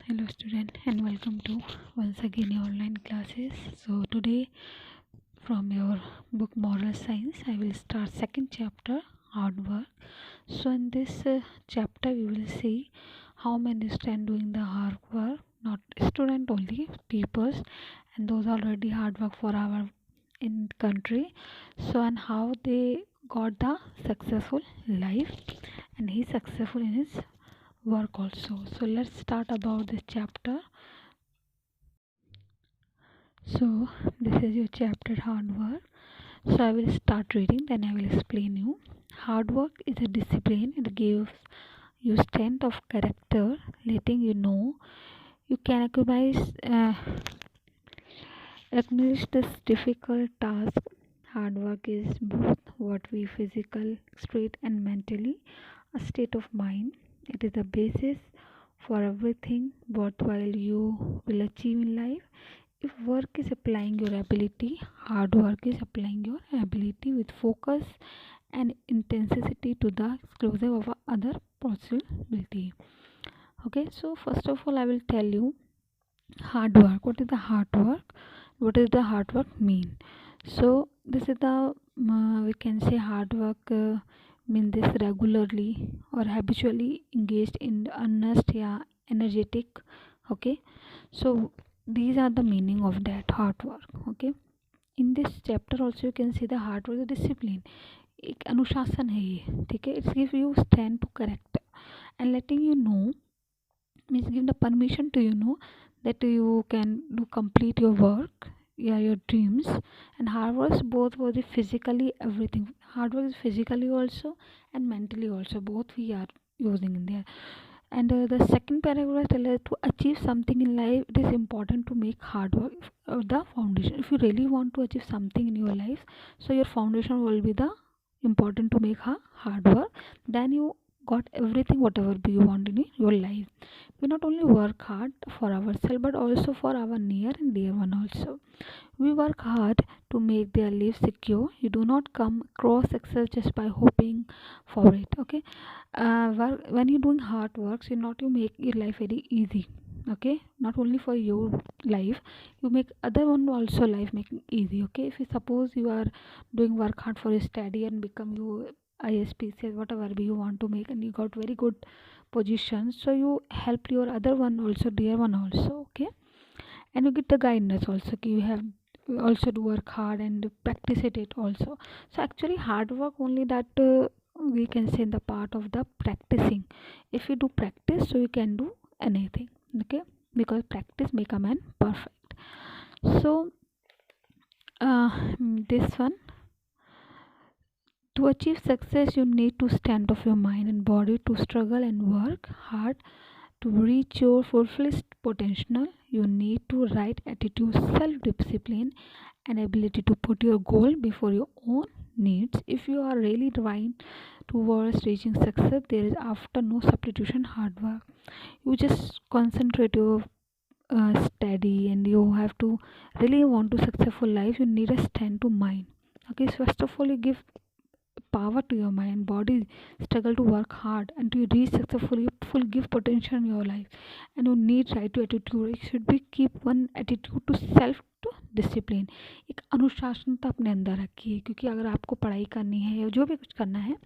Hello student and welcome to once again your online classes. So today from your book Moral Science I will start second chapter, hard work. So in this chapter we will see how many stand doing the hard work, not student only, peoples, and those already hard work for our in country. So and how they got the successful life and he's successful in his work also. So let's start about this chapter. So this is your chapter hard work. So I will start reading, then I will explain you. Hard work is a discipline. It gives you strength of character, letting you know you can accomplish this difficult task. Hard work is both what we physical, straight and mentally a state of mind. It is the basis for everything worthwhile you will achieve in life. If work is applying your ability, hard work is applying your ability with focus and intensity to the exclusive of other possibility. Okay, so first of all I will tell you hard work. What is the hard work? What does the hard work mean? So this is the we can say hard work mean this regularly or habitually engaged in earnest, yeah, energetic. Okay, so these are the meaning of that hard work. Okay, in this chapter also you can see the hard work is discipline. एक अनुशासन है ये, ठीक है. It gives you strength to correct and letting you know means give the permission to that you can do complete your work, yeah, your dreams. And hard work is both for the physically everything. Hard work is physically also and mentally also, both we are using in there. And the second paragraph tells us to achieve something in life it is important to make hard work the foundation. If you really want to achieve something in your life, so your foundation will be the important to make hard work. Then you got everything whatever you want in your life. We not only work hard for ourselves but also for our near and dear one also. We work hard to make their lives secure. You do not come across success just by hoping for it. Okay, when you're doing hard works, you make your life very easy. Okay, not only for your life, you make other one also life making easy. Okay, if you suppose you are doing work hard for your study and become you ISPC whatever you want to make and you got very good position, so you help your other one also, dear one also. Okay, and you get the guidance also. You have also to work hard and practice it also. So actually hard work only that we can say in the part of the practicing. If you do practice, so you can do anything. Okay, because practice make a man perfect. So this one, to achieve success you need to stand off your mind and body to struggle and work hard to reach your fullest potential. You need to right attitude, self-discipline, and ability to put your goal before your own needs. If you are really trying towards reaching success, there is after no substitution hard work. You just concentrate your study and you have to really want to successful life. You need a stand to mind. Okay, so first of all you give power to your mind body, struggle to work hard and to reach successfully full give potential in your life. And you need right to attitude. It should be keep one attitude to self to discipline. एक अनुशासनता अपने अंदर रखिए, क्योंकि अगर आपको पढ़ाई करनी है या जो भी कुछ करना है,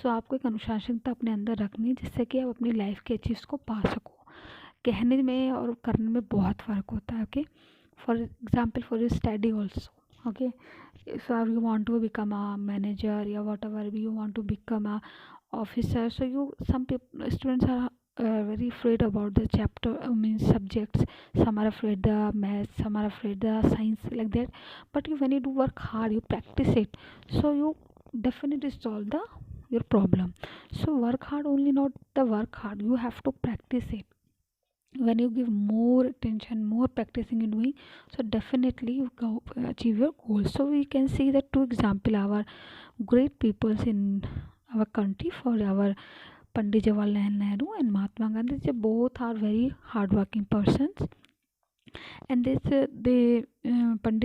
सो आपको एक अनुशासनता अपने अंदर रखनी है जिससे कि आप अपनी लाइफ के अचीव्स को पा सको. कहने में और करने में बहुत फ़र्क होता है. Okay, for example for your study also. Okay, if you want to become a manager or whatever you want to become a officer, so some people students are very afraid about the chapter means subjects. Some are afraid the maths, some are afraid the science, like that. But when you do work hard, you practice it, so you definitely solve the your problem. So work hard only, not the work hard, you have to practice it. When you give more attention, more practicing in doing, so definitely you go achieve your goals. So we can see that two example our great peoples in our country, for our Pandit Jawaharlal Nehru and Mahatma Gandhi. They both are very hardworking persons, and Pandit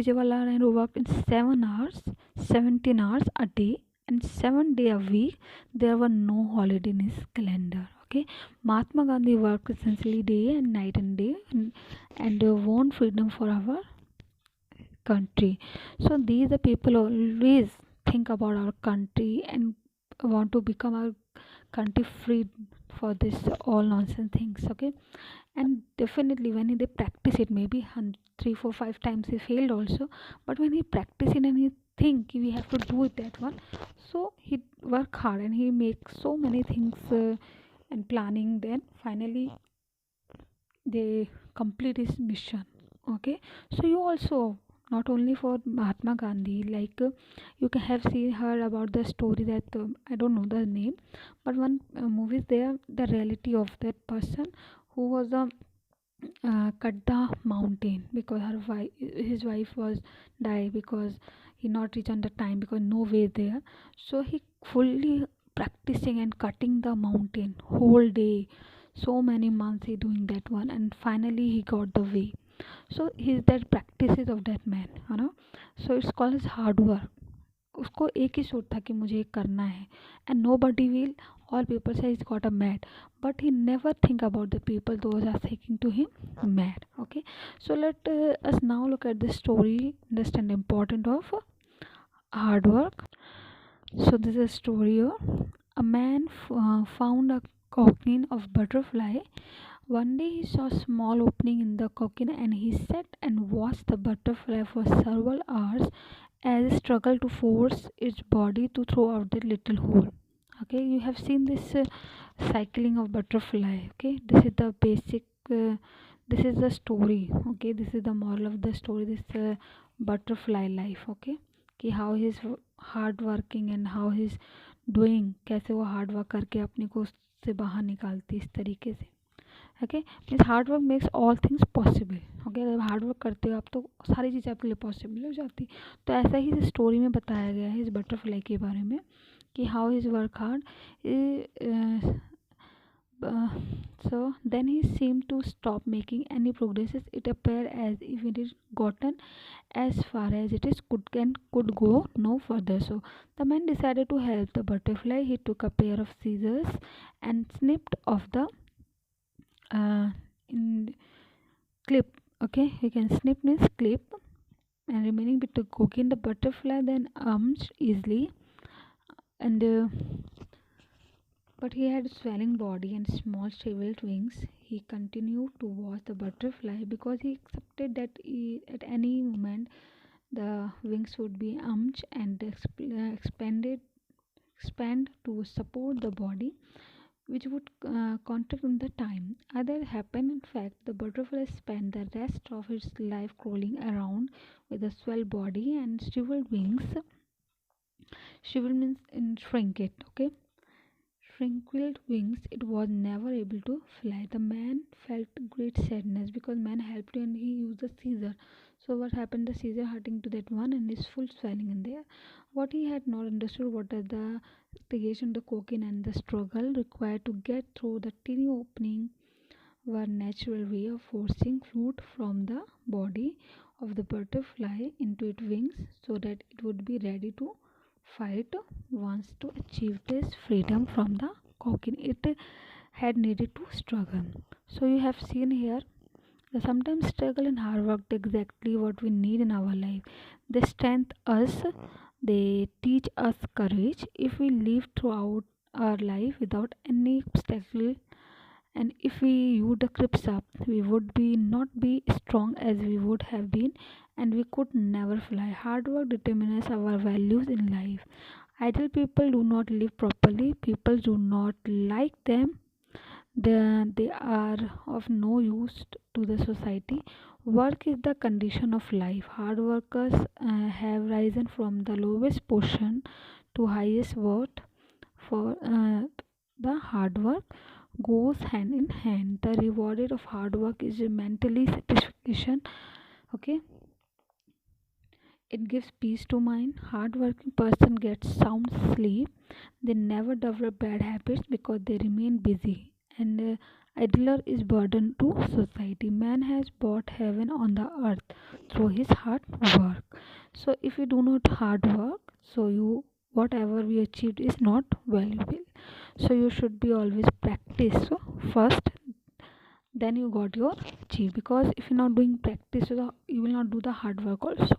Jawaharlal Nehru worked in 7 hours, 17 hours a day, and 7 day a week. There were no holiday in his calendar. Okay, Mahatma Gandhi worked essentially day and night and day, and won freedom for our country. So these are people always think about our country and want to become our country free for this all nonsense things. Okay, and definitely when they practice it, maybe 3 4 5 times he failed also, but when he practice it and he think we have to do it that one, so he work hard and he makes so many things and planning, then finally they complete his mission. Okay, so you also, not only for Mahatma Gandhi, like you can have seen her about the story that I don't know the name, but one movie is there, the reality of that person who was a cut the mountain because his wife was die because he not reach on the time because no way there. So he fully practicing and cutting the mountain whole day, so many months he doing that one, and finally he got the way. So he's that practices of that man, you know. So it's called as hard work. उसको एक ही सोच था कि मुझे ये करना है, and nobody will, all people say he's got a mad, but he never think about the people those are thinking to him mad. Okay, so let us now look at the story, understand the importance of hard work. So this is a story of a man found a cocoon of butterfly. One day he saw a small opening in the cocoon and he sat and watched the butterfly for several hours as it struggled to force its body to throw out the little hole. Okay, you have seen this cycling of butterfly. Okay, this is the basic. This is the story. Okay, this is the moral of the story. This butterfly life. Okay, कि how he's hard working and how he's doing, कैसे वो hard work करके अपने को उससे बाहर निकालती इस तरीके से. Okay, means hard work makes all things possible. Okay, अगर हार्ड वर्क करते हो आप तो सारी चीज़ें आपके लिए पॉसिबल हो जाती. तो ऐसा ही इस स्टोरी में बताया गया है इस बटरफ्लाई के बारे में कि how is work hard. So then he seemed to stop making any progresses. It appeared as if it is gotten as far as it is could go no further. So the man decided to help the butterfly. He took a pair of scissors and snipped off the uh, in clip. Okay, you can snip means clip, and remaining bit to cook in the butterfly then easily, and but he had a swelling body and small shriveled wings. He continued to watch the butterfly because he accepted that at any moment the wings would be and expand to support the body, which would contract in the time. Other happened. In fact, the butterfly spent the rest of its life crawling around with a swell body and shriveled wings. Shriveled means in shrink it. Okay, shrinkled wings. It was never able to fly. The man felt great sadness because man helped him and he used a scissor. So what happened? The scissor hurting to that one and is full swelling in there. What he had not understood, what are the creation, the cocaine and the struggle required to get through the tiny opening were natural way of forcing fluid from the body of the butterfly into its wings so that it would be ready to fight once to achieve this freedom from the cocoon. It had needed to struggle. So you have seen here that sometimes struggle and hard work are exactly what we need in our life. They strengthen us, they teach us courage. If we live throughout our life without any obstacle, and if we use the crips up, we would be not be strong as we would have been, and we could never fly. Hard work determines our values in life. Idle people do not live properly. People do not like them. They are of no use to the society. Work is the condition of life. Hard workers have risen from the lowest portion to highest worth. For the hard work goes hand in hand. The reward of hard work is mentally satisfaction. Okay, it gives peace to mind. Hardworking person gets sound sleep. They never develop bad habits because they remain busy. And idler is burden to society. Man has brought heaven on the earth through his hard work. So if you do not hard work, so you whatever we achieved is not valuable. So you should be always practice first, then you got your achieve. Because if you're not doing practice, you will not do the hard work also.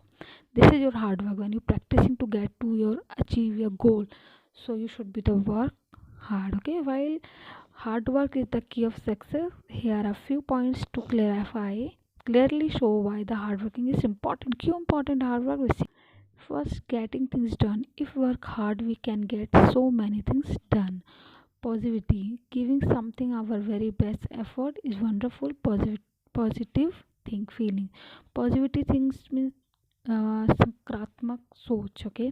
This is your hard work when you're practicing to get to your achieve your goal. So you should be the work hard. Okay, while hard work is the key of success, here are a few points to clarify, clearly show why the hard working is important. क्यों important hard work is? First, getting things done. If we work hard, we can get so many things done. Positivity, giving something our very best effort is wonderful. Positive think feeling. Positivity things means सकारात्मक सोच. Okay,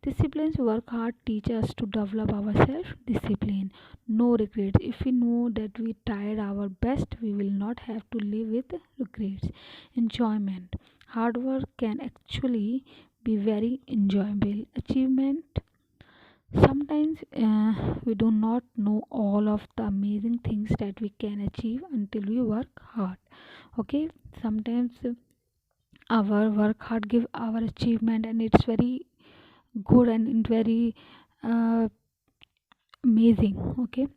disciplines work hard teach us to develop our self discipline. No regrets. If we know that we tried our best, we will not have to live with regrets. Enjoyment, hard work can actually be very enjoyable. Achievement, sometimes we do not know all of the amazing things that we can achieve until we work hard. Okay, sometimes our work hard give our achievement, and it's very good and very uh, amazing. Okay,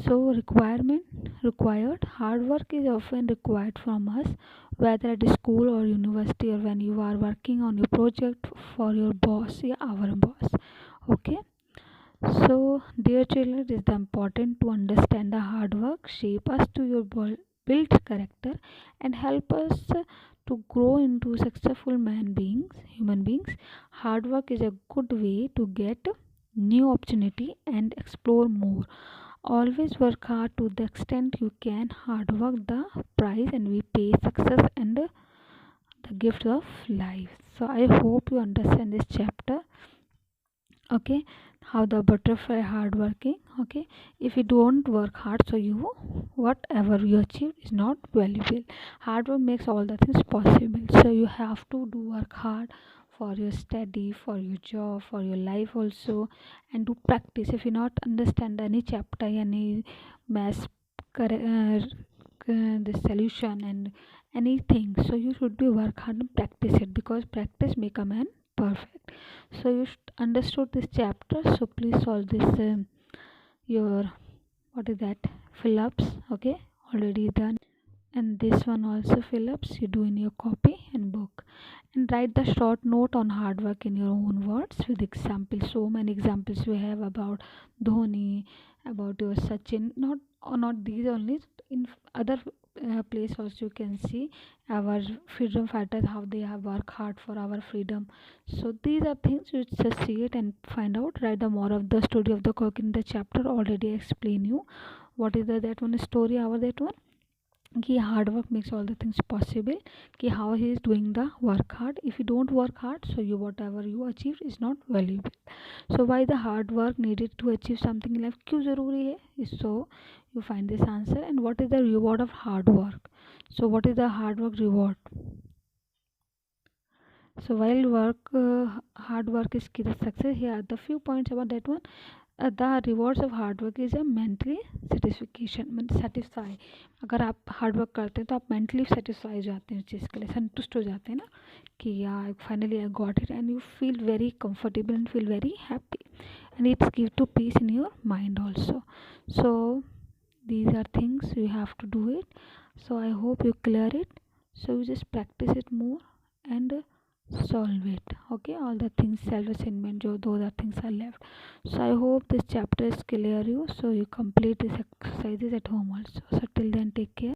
so required hard work is often required from us, whether at school or university, or when you are working on your project for your boss, yeah, our boss. Okay, so, dear children, it is the important to understand the hard work, shape us to your built character, and help us to grow into successful human beings. Hard work is a good way to get new opportunity and explore more. Always work hard to the extent you can. Hard work the price, and we pay success and the gift of life. So I hope you understand this chapter. Okay, how the butterfly hardworking. Okay, if you don't work hard, so you whatever you achieve is not valuable. Hard work makes all the things possible, so you have to do work hard for your study, for your job, for your life also, and do practice. If you not understand any chapter, any math, the solution and anything, so you should be work hard and practice it, because practice make a man perfect. So you understood this chapter, so please solve this your what is that, fill-ups. Okay, already done. And this one also fill-ups you do in your copy and book, and write the short note on hard work in your own words with examples. So many examples we have about Dhoni, about your Sachin, not or not these only, in other place also you can see our freedom fighters, how they have worked hard for our freedom. So these are things you just see it and find out. Write the more of the story of the cock in the chapter already explain you what is the that one story, our that one, कि hard work makes all the things possible, कि how he is doing the work hard. If you don't work hard, so you whatever you achieve is not valuable. So why the hard work needed to achieve something in life, क्यों ज़रूरी है, so you find this answer. And what is the reward of hard work, so what is the hard work reward. So while hard work is key to success, here are the few points about that one. The rewards of hard work is a mentally satisfaction, mean satisfy. अगर आप hard work करते हैं तो आप mentally satisfy हो जाते हैं उस चीज़ के लिए, संतुष्ट हो जाते हैं ना, कि यार finally I got it, and you feel very comfortable and feel very happy, and it's give to peace in your mind also. So these are things you have to do it. So I hope you clear it, so you just practice it more and solve it. Okay, all the things self assignment, those are things are left. So I hope this chapter is clear you, so you complete these exercises at home also. So till then, take care.